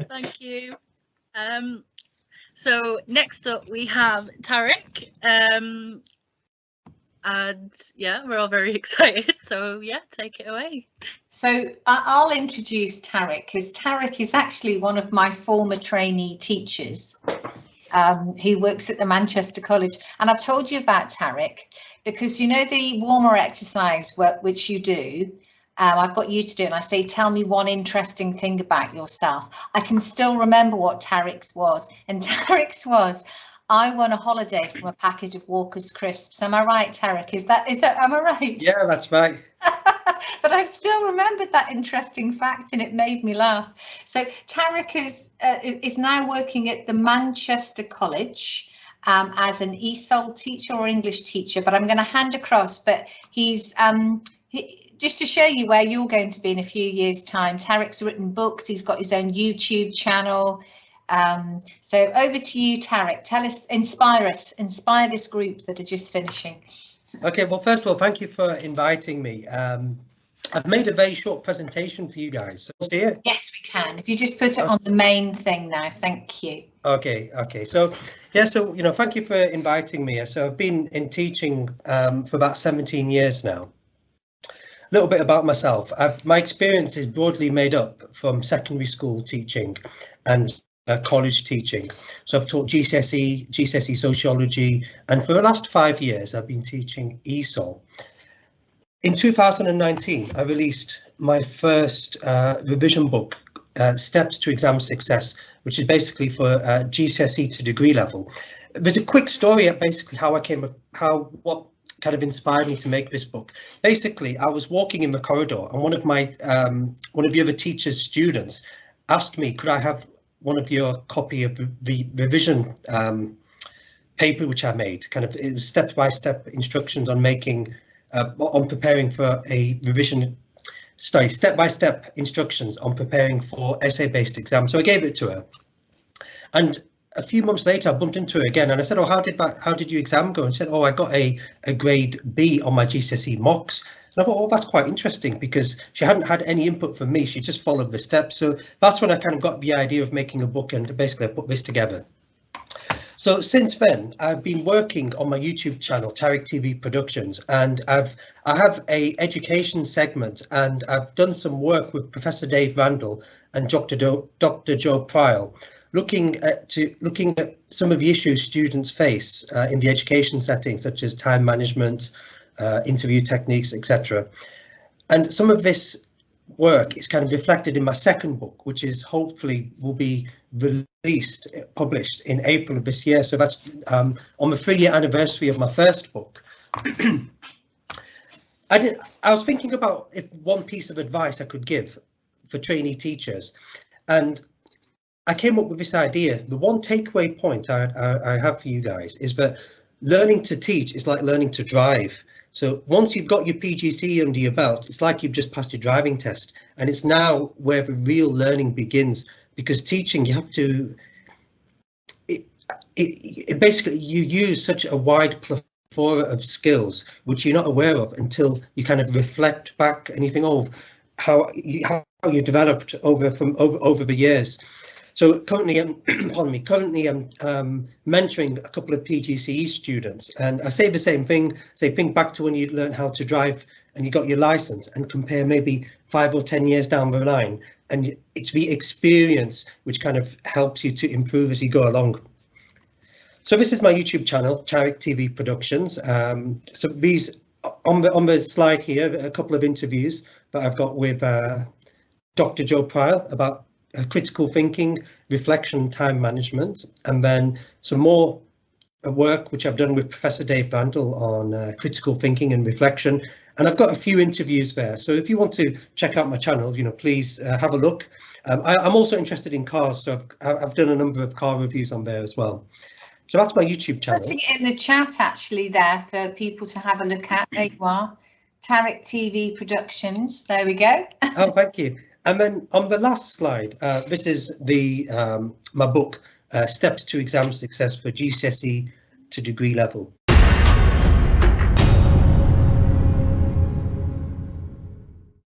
Thank you. So next up we have Tariq. And yeah, we're all very excited. So yeah, take it away. So I'll introduce Tariq, because Tariq is actually one of my former trainee teachers. He works at the Manchester College, and I've told you about Tariq because you know the warmer exercise which you do. I've got you to do it, and I say, tell me one interesting thing about yourself. I can still remember what Tariq's was, and Tariq's was, I won a holiday from a packet of Walker's crisps. Am I right, Tariq? Is that am I right? Yeah, that's right. But I've still remembered that interesting fact, and it made me laugh. So Tariq is now working at the Manchester College as an ESOL teacher or English teacher, but I'm going to hand across. But he's just to show you where you're going to be in a few years' time. Tariq's written books. He's got his own YouTube channel. So over to you, Tariq. Tell us, inspire this group that are just finishing. Okay, well, first of all, thank you for inviting me. I've made a very short presentation for you guys. So see it? Yes, we can. If you just put it on the main thing now, thank you. Okay. So yeah, so thank you for inviting me. So I've been in teaching for about 17 years now. A little bit about myself. My experience is broadly made up from secondary school teaching and college teaching. So I've taught GCSE sociology, and for the last 5 years I've been teaching ESOL. In 2019 I released my first revision book, Steps to Exam Success, which is basically for GCSE to degree level. There's a quick story at basically what kind of inspired me to make this book. Basically, I was walking in the corridor and one of the other teacher's students asked me, could I have one of your copy of the revision paper which I made. It was step-by-step instructions on preparing for a revision. Sorry, step-by-step instructions on preparing for essay-based exams. So I gave it to her, and a few months later I bumped into her again, and I said, "Oh, how did your exam go?" And she said, "Oh, I got a grade B on my GCSE mocks." And I thought, oh, that's quite interesting, because she hadn't had any input from me. She just followed the steps. So that's when I kind of got the idea of making a book, and basically I put this together. So since then, I've been working on my YouTube channel, Tariq TV Productions, and I have a education segment, and I've done some work with Professor Dave Randall and Dr. Joe Pryal, looking at some of the issues students face in the education setting, such as time management, interview techniques, etc. And some of this work is kind of reflected in my second book, which is hopefully will be published in April of this year. So that's on the 3-year anniversary of my first book. I was thinking about if one piece of advice I could give for trainee teachers, and I came up with this idea. The one takeaway point I have for you guys is that learning to teach is like learning to drive. So once you've got your PGCE under your belt, it's like you've just passed your driving test, and it's now where the real learning begins. Because teaching, you have to, basically you use such a wide plethora of skills which you're not aware of until you kind of reflect back and you think, oh, how you developed over the years. So currently, I'm mentoring a couple of PGCE students, and I say the same thing. Say, think back to when you learned how to drive and you got your license, and compare maybe 5 or 10 years down the line, and it's the experience which kind of helps you to improve as you go along. So this is my YouTube channel, Tariq TV Productions. So these on the slide here, a couple of interviews that I've got with Dr. Joe Pryal about critical thinking, reflection, time management, and then some more work which I've done with Professor Dave Randall on critical thinking and reflection. And I've got a few interviews there. So if you want to check out my channel, please have a look. I'm also interested in cars, so I've done a number of car reviews on there as well. So that's my YouTube channel. Putting it in the chat actually there for people to have a look at. There you are, Tariq TV Productions. There we go. Oh, thank you. And then on the last slide, this is my book, Steps to Exam Success for GCSE to Degree Level.